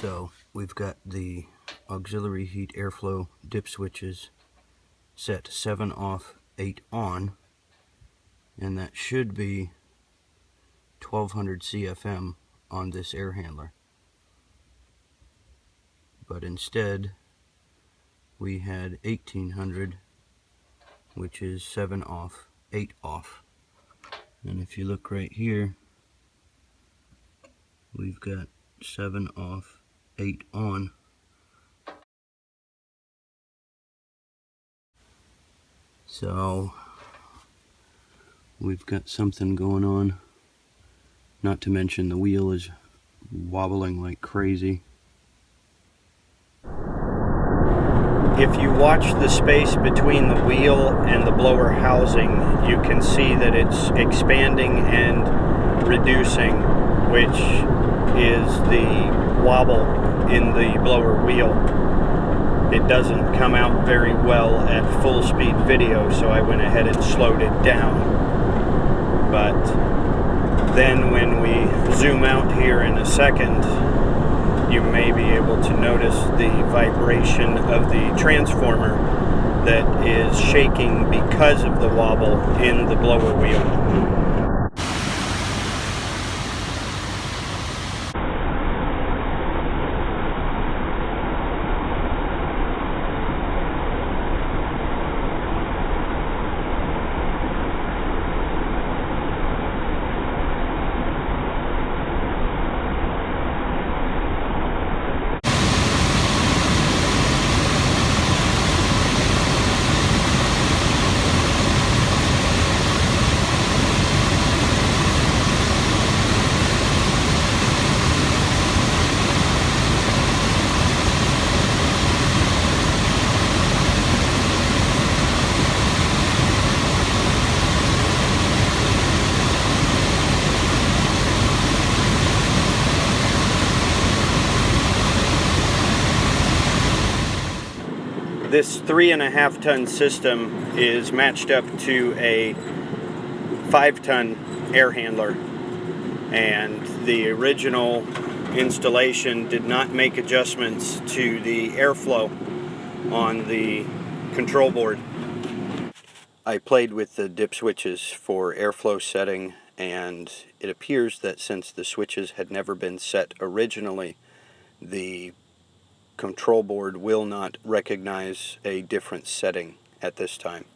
So we've got the auxiliary heat airflow dip switches set 7 off, 8 on, and that should be 1200 CFM on this air handler. But instead we had 1800, which is 7 off, 8 off. And if you look right here, we've got 7 off, 8 on. So we've got something going on. Not to mention the wheel is wobbling like crazy. If you watch the space between the wheel and the blower housing, you can see that it's expanding and reducing, which is the wobble in the blower wheel. It doesn't come out very well at full speed video, so I went ahead and slowed it down. But then when we zoom out here in a second, you may be able to notice the vibration of the transformer that is shaking because of the wobble in the blower wheel. This 3.5 ton system is matched up to a 5 ton air handler, and the original installation did not make adjustments to the airflow on the control board. I played with the dip switches for airflow setting, and it appears that since the switches had never been set originally, the control board will not recognize a different setting at this time.